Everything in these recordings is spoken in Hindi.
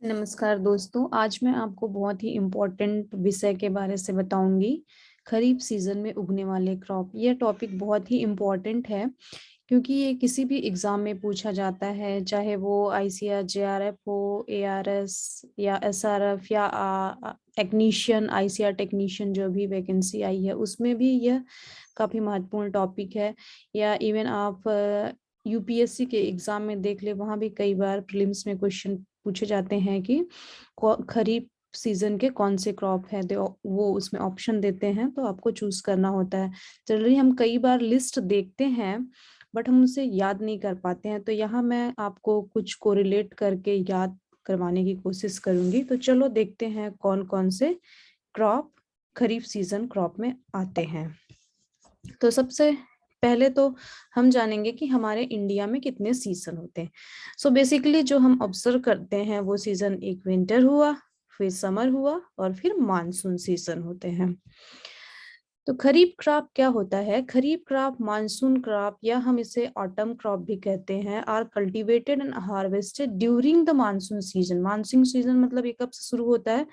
नमस्कार दोस्तों, आज मैं आपको बहुत ही इम्पोर्टेंट विषय के बारे से बताऊंगी। खरीफ सीजन में उगने वाले क्रॉप। यह टॉपिक बहुत ही इम्पोर्टेंट है क्योंकि ये किसी भी एग्जाम में पूछा जाता है, चाहे वो आईसीआर जेआरएफ हो, एआरएस या एसआरएफ या टेक्नीशियन, आईसीआर टेक्नीशियन जो भी वैकेंसी आई है उसमें भी यह काफी महत्वपूर्ण टॉपिक है। या इवन आप यूपीएससी के एग्जाम में देख ले, वहां भी कई बार प्रीलिम्स में क्वेश्चन पूछे जाते हैं कि खरीफ सीजन के कौन से क्रॉप है, तो वो उसमें ऑप्शन देते हैं, तो आपको चूज करना होता है। जनरली हम कई बार लिस्ट देखते हैं बट हम उसे याद नहीं कर पाते हैं, तो यहाँ मैं आपको कुछ कोरिलेट करके याद करवाने की कोशिश करूंगी। तो चलो देखते हैं कौन कौन से क्रॉप खरीफ सीजन क्रॉप में आते हैं। तो सबसे पहले तो हम जानेंगे कि हमारे इंडिया में कितने सीजन होते हैं। सो बेसिकली जो हम ऑब्जर्व करते हैं वो सीजन, एक विंटर हुआ, फिर समर हुआ और फिर मानसून सीजन होते हैं। तो खरीफ क्रॉप क्या होता है? खरीफ क्रॉप, मानसून क्रॉप या हम इसे ऑटम क्रॉप भी कहते हैं, are cultivated and harvested during the monsoon season. Monsoon season मतलब ये कब से शुरू होता है?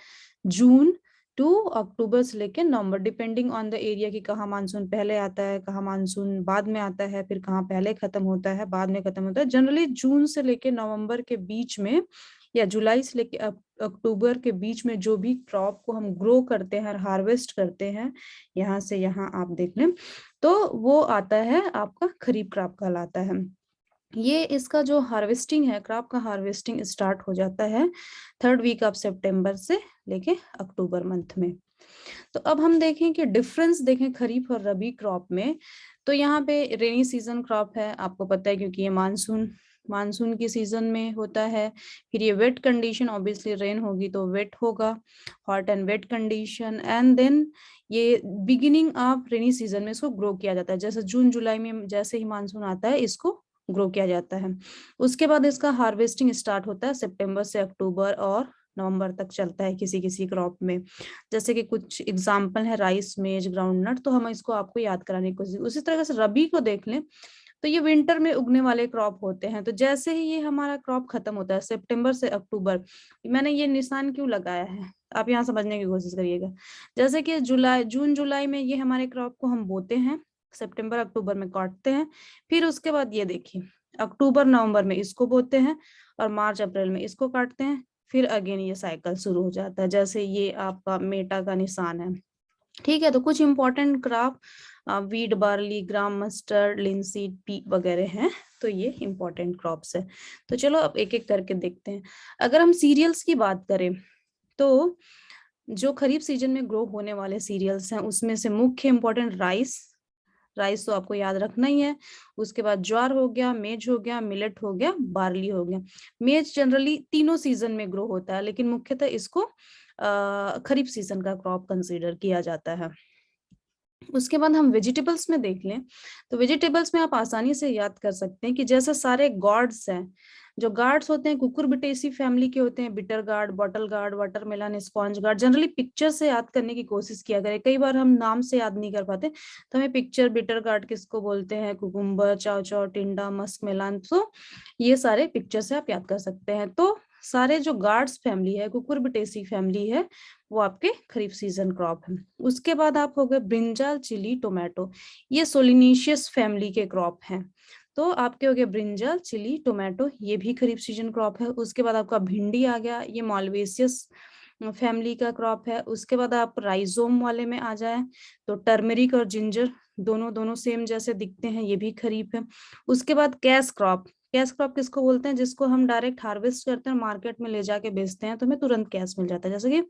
जून टू अक्टूबर से लेकर नवंबर, डिपेंडिंग ऑन द एरिया की कहाँ मानसून पहले आता है, कहाँ मानसून बाद में आता है, फिर कहाँ पहले खत्म होता है, बाद में खत्म होता है। जनरली जून से लेकर नवंबर के बीच में या जुलाई से लेकर अक्टूबर के बीच में जो भी क्रॉप को हम ग्रो करते हैं और हार्वेस्ट करते हैं, यहाँ से यहाँ आप देख लें, तो वो आता है आपका खरीफ क्रॉप कहलाता है। ये इसका जो हार्वेस्टिंग है, क्रॉप का हार्वेस्टिंग स्टार्ट हो जाता है थर्ड वीक ऑफ सितंबर से लेके अक्टूबर मंथ में। तो अब हम देखें कि डिफरेंस देखें खरीफ और रबी क्रॉप में। तो यहाँ पे रेनी सीजन क्रॉप है, आपको पता है क्योंकि ये मानसून मानसून की सीजन में होता है। फिर ये वेट कंडीशन, ऑब्वियसली रेन होगी तो वेट होगा, hot and wet condition. And then ये बिगिनिंग ऑफ रेनी सीजन में इसको ग्रो किया जाता है, जैसे जून जुलाई में जैसे ही मानसून आता है इसको ग्रो किया जाता है। उसके बाद इसका हार्वेस्टिंग स्टार्ट होता है सितंबर से अक्टूबर और नवंबर तक चलता है किसी किसी क्रॉप में। जैसे कि कुछ एग्जाम्पल है राइस, मेज, ग्राउंडनट, तो हम इसको आपको याद कराने की कोशिश। उसी तरह से रबी को देख लें तो ये विंटर में उगने वाले क्रॉप होते हैं। तो जैसे ही ये हमारा क्रॉप खत्म होता है सितंबर से अक्टूबर, मैंने ये निशान क्यों लगाया है आप यहाँ समझने की कोशिश करिएगा। जैसे कि जुलाई, जून जुलाई में ये हमारे क्रॉप को हम बोते हैं, सितंबर अक्टूबर में काटते हैं, फिर उसके बाद ये देखिए अक्टूबर नवंबर में इसको बोते हैं और मार्च अप्रैल में इसको काटते हैं, फिर अगेन ये साइकिल शुरू हो जाता है। जैसे ये आपका मेटा का निशान है, ठीक है। तो कुछ इंपॉर्टेंट क्रॉप वीट, बार्ली, ग्राम, मस्टर्ड, लिनसीड, पी वगैरह हैं। तो ये इंपॉर्टेंट क्रॉप्स है। तो चलो अब एक एक करके देखते हैं। अगर हम सीरियल्स की बात करें तो जो खरीफ सीजन में ग्रो होने वाले सीरियल्स हैं उसमें से मुख्य इंपॉर्टेंट राइस, राइस तो आपको याद रखना ही है। उसके बाद ज्वार हो गया, मेज हो गया, मिलेट हो गया, बार्ली हो गया। मेज जनरली तीनों सीजन में ग्रो होता है, लेकिन मुख्यतः इसको खरीफ सीजन का क्रॉप कंसीडर किया जाता है। उसके बाद हम वेजिटेबल्स में देख लें तो वेजिटेबल्स में आप आसानी से याद कर सकते हैं कि जैसे सारे गार्ड्स हैं, जो गार्ड्स होते हैं कुकुरबिटेसी फैमिली के होते हैं, bitter gourd, bottle gourd, watermelon, sponge guard. Generally picture से याद करने की कोशिश किया करें, कई बार हम नाम से याद नहीं कर पाते, तो हमें पिक्चर, बिटर गार्ड किसको बोलते हैं, कुकुम्बर, चाव चाव, टिंडा, मस्क मेलन, तो ये सारे पिक्चर से आप याद कर सकते हैं। तो सारे जो गार्ड्स फैमिली है, कुकुरबिटेसी फैमिली है, वो आपके खरीफ सीजन क्रॉप है। उसके बाद आप हो गए ब्रिंजल, चिली, टोमेटो, ये सोलिनेशियस फैमिली के क्रॉप हैं। तो आपके हो गए ब्रिंजल, चिली, टोमेटो, ये भी खरीफ सीजन क्रॉप है। उसके बाद आपका भिंडी आ गया, ये मालवेसियस फैमिली का क्रॉप है। उसके बाद आप राइजोम वाले में आ जाए तो टर्मरिक और जिंजर, दोनों दोनों सेम जैसे दिखते हैं, ये भी खरीफ है। उसके बाद कैश क्रॉप, कैश क्रॉप किसको बोलते हैं? जिसको हम डायरेक्ट हार्वेस्ट करते हैं, मार्केट में ले जाके बेचते हैं तो हमें तुरंत कैश मिल जाता है, जैसे कि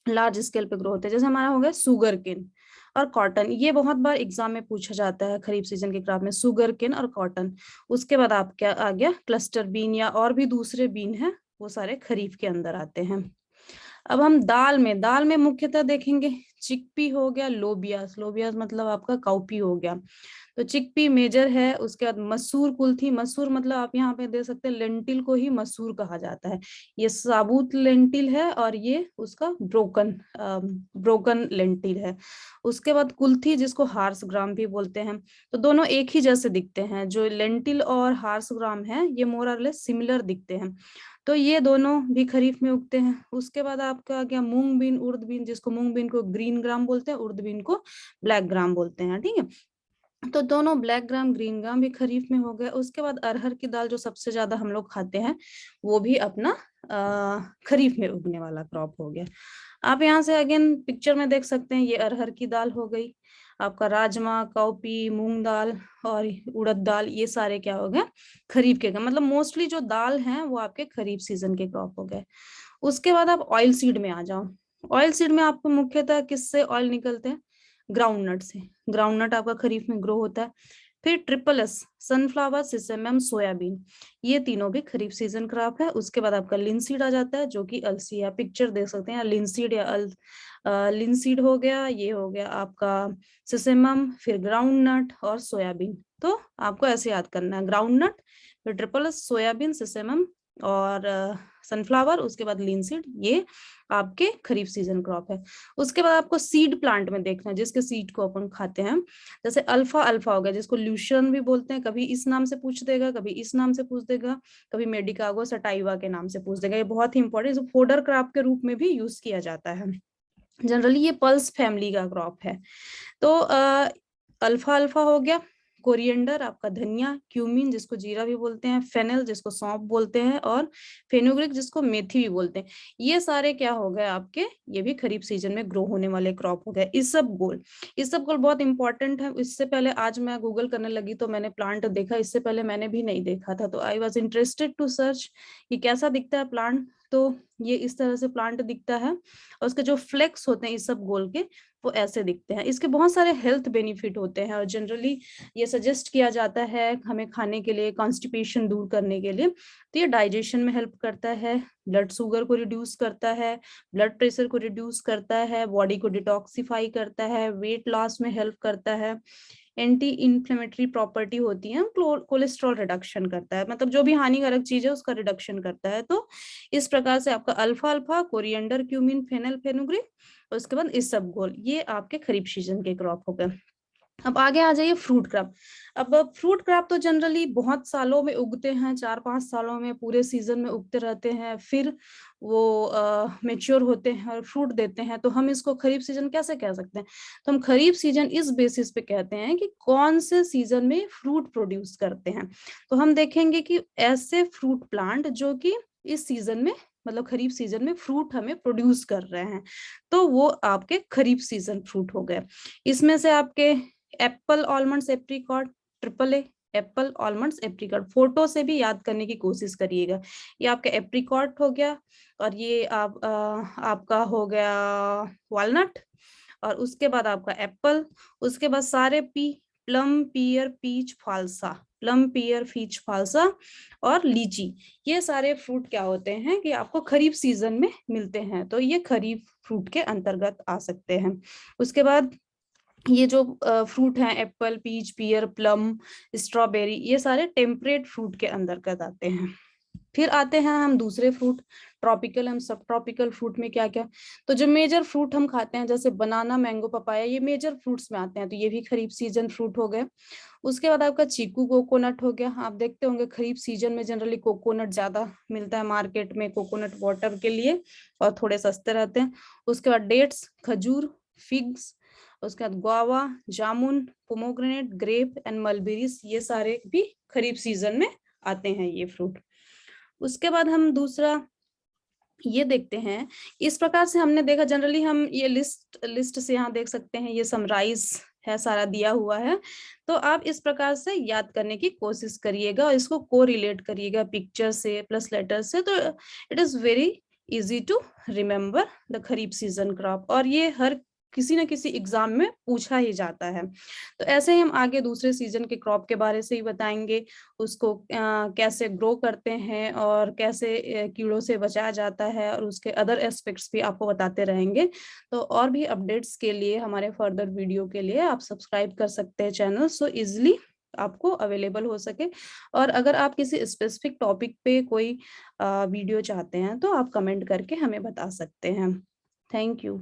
लार्ज स्केल पे ग्रो होते हैं। जैसे हमारा हो गया सुगर केन और कॉटन, ये बहुत बार एग्जाम में पूछा जाता है खरीफ सीजन के क्रॉप में, सुगर केन और कॉटन। उसके बाद आप क्या आ गया, क्लस्टर बीन या और भी दूसरे बीन हैं, वो सारे खरीफ के अंदर आते हैं। अब हम दाल में मुख्यतः देखेंगे चिकपी हो गया, लोबियास, लोबियास मतलब आपका काउपी हो गया। तो चिकपी मेजर है। उसके बाद मसूर कुल्थी, मसूर मतलब आप यहाँ पे दे सकते हैं, लेंटिल को ही मसूर कहा जाता है। ये साबुत लेंटिल है और ये उसका ब्रोकन लेंटिल है। उसके बाद कुल्थी, जिसको हार्स ग्राम भी बोलते हैं। तो दोनों एक ही जैसे दिखते हैं, जो लेंटिल और हार्स ग्राम है ये मोर और लेस सिमिलर दिखते हैं। तो ये दोनों भी खरीफ में उगते हैं। उसके बाद आपका क्या, मूंग बीन, उर्द बीन, जिसको मूंग बीन को ग्रीन ग्राम बोलते हैं, उर्द बीन को ब्लैक ग्राम बोलते हैं। ठीक है, तो दोनों ब्लैक ग्राम ग्रीन ग्राम भी खरीफ में हो गए। उसके बाद अरहर की दाल, जो सबसे ज्यादा हम लोग खाते हैं, वो भी अपना खरीफ में उगने वाला क्रॉप हो गया। आप यहाँ से अगेन पिक्चर में देख सकते हैं, ये अरहर की दाल हो गई। आपका राजमा, काउपी, मूंग दाल और उड़द दाल, ये सारे क्या हो गए, खरीफ के। मतलब मोस्टली जो दाल हैं वो आपके खरीफ सीजन के क्रॉप हो गए। उसके बाद आप ऑयल सीड में आ जाओ। ऑयल सीड में आपको मुख्यतः किससे ऑयल निकलते हैं, ग्राउंड नट से। ग्राउंड नट आपका खरीफ में ग्रो होता है। फिर triple S, sunflower, sesame, soybean, ये तीनों भी खरीफ सीजन क्रॉप है। उसके बाद आपका लिनसीड आ जाता है, जो कि अलसी है। पिक्चर देख सकते हैं, लिनसीड या लिनसीड हो गया, ये हो गया आपका सिसम, फिर ग्राउंड नट और सोयाबीन। तो आपको ऐसे याद करना है, ग्राउंड नट, फिर ट्रिपल एस, सोयाबीन, सिसम और सनफ्लावर, उसके बाद लिनसीड, ये आपके खरीफ सीजन क्रॉप है। उसके बाद आपको सीड प्लांट में देखना है, जिसके सीड को अपन खाते हैं। जैसे अल्फा अल्फा हो गया, जिसको ल्यूशन भी बोलते हैं, कभी इस नाम से पूछ देगा, कभी इस नाम से पूछ देगा, कभी मेडिकागो सटाइवा के नाम से पूछ देगा। ये बहुत ही इंपॉर्टेंट, जो फोडर क्रॉप के रूप में भी यूज किया जाता है। जनरली ये पल्स फैमिली का क्रॉप है। तो अल्फा अल्फा हो गया, कोरिएंडर आपका धनिया, क्यूमिन जिसको जीरा भी बोलते हैं, फेनेल जिसको सौंफ बोलते हैं, और फेनुग्रीक जिसको मेथी भी बोलते हैं। ये सारे क्या हो गए आपके, ये भी खरीफ सीजन में ग्रो होने वाले क्रॉप हो गए। इसबगोल, इसबगोल बहुत इंपॉर्टेंट है। इससे पहले आज मैं गूगल करने लगी तो मैंने प्लांट देखा, इससे पहले मैंने भी नहीं देखा था, तो I was interested to search कि कैसा दिखता है प्लांट। तो ये इस तरह से प्लांट दिखता है, और उसके जो फ्लेक्स होते हैं इसबगोल के, वो ऐसे दिखते हैं। इसके बहुत सारे हेल्थ बेनिफिट होते हैं, और जनरली ये सजेस्ट किया जाता है हमें खाने के लिए, कॉन्स्टिपेशन दूर करने के लिए। तो ये डाइजेशन में हेल्प करता है, ब्लड शुगर को रिड्यूस करता है, ब्लड प्रेशर को रिड्यूस करता है, बॉडी को डिटॉक्सिफाई करता है, वेट लॉस में हेल्प करता है, एंटी इन्फ्लेमेटरी प्रॉपर्टी होती है, कोलेस्ट्रॉल रिडक्शन करता है, मतलब जो भी हानिकारक चीज है उसका रिडक्शन करता है। तो इस प्रकार से आपका अल्फा अल्फा, कोरिएंडर, क्यूमिन, फेनल, फेनुग्रीक, उसके बाद इसबगोल, ये आपके खरीफ सीजन के क्रॉप हो गए। अब आगे आ जाइए फ्रूट क्रॉप। अब फ्रूट क्रॉप तो जनरली बहुत सालों में उगते हैं, 4-5 सालों में पूरे सीजन में उगते रहते हैं, फिर वो मेच्योर होते हैं और फ्रूट देते हैं। तो हम इसको खरीफ सीजन कैसे कह सकते हैं, तो हम खरीफ सीजन इस बेसिस पे कहते हैं कि कौन से सीजन में फ्रूट प्रोड्यूस करते हैं। तो हम देखेंगे कि ऐसे फ्रूट प्लांट जो कि इस सीजन में, मतलब खरीफ सीजन में फ्रूट हमें प्रोड्यूस कर रहे हैं, तो वो आपके खरीफ सीजन फ्रूट हो गए। इसमें से आपके Apple, almonds, apricot, triple A, Apple, almonds, apricot, photo से भी याद करने की कोशिश करिएगा। ये आपका एप्रिकॉट हो गया, और ये आपका हो गया वॉलनट, और उसके बाद आपका एप्पल, उसके बाद सारे पी, प्लम, पियर, पीच, फालसा, प्लम, पियर, पीच, फालसा और लीची, ये सारे फ्रूट क्या होते हैं कि आपको खरीफ सीजन में मिलते हैं, तो ये खरीफ फ्रूट के अंतर्गत आ सकते हैं। उसके बाद ये जो फ्रूट हैं, एप्पल, पीच, पियर, प्लम, स्ट्रॉबेरी, ये सारे टेम्परेट फ्रूट के अंतर्गत आते हैं। फिर आते हैं हम दूसरे फ्रूट, ट्रॉपिकल एंड सब ट्रॉपिकल फ्रूट में क्या क्या। तो जो मेजर फ्रूट हम खाते हैं, जैसे बनाना, मैंगो, पपाया, ये मेजर फ्रूट्स में आते हैं, तो ये भी खरीफ सीजन फ्रूट हो गए। उसके बाद आपका चीकू, कोकोनट हो गया। आप देखते होंगे खरीफ सीजन में जनरली कोकोनट ज्यादा मिलता है मार्केट में, कोकोनट वाटर के लिए, और थोड़े सस्ते रहते हैं। उसके बाद डेट्स, खजूर, फिग्स, उसके बाद guava, jamun, pomegranate, grape and mulberries, ये सारे भी खरीफ सीजन में आते हैं ये फ्रूट। उसके बाद हम दूसरा ये देखते हैं, इस प्रकार से हमने देखा, जनरली हम ये लिस्ट से यहाँ देख सकते हैं, ये समराइज है, सारा दिया हुआ है। तो आप इस प्रकार से याद करने की कोशिश करिएगा, और इसको कोरिलेट करिएगा पिक्चर से प्लस लेटर से, तो it is very easy to remember the kharif season crop. और ये हर किसी ना किसी एग्जाम में पूछा ही जाता है। तो ऐसे ही हम आगे दूसरे सीजन के क्रॉप के बारे से ही बताएंगे, उसको कैसे ग्रो करते हैं और कैसे कीड़ों से बचाया जाता है, और उसके अदर एस्पेक्ट्स भी आपको बताते रहेंगे। तो और भी अपडेट्स के लिए, हमारे फर्दर वीडियो के लिए आप सब्सक्राइब कर सकते हैं चैनल, सो इजिली आपको अवेलेबल हो सके। और अगर आप किसी स्पेसिफिक टॉपिक पे कोई वीडियो चाहते हैं तो आप कमेंट करके हमें बता सकते हैं। Thank you.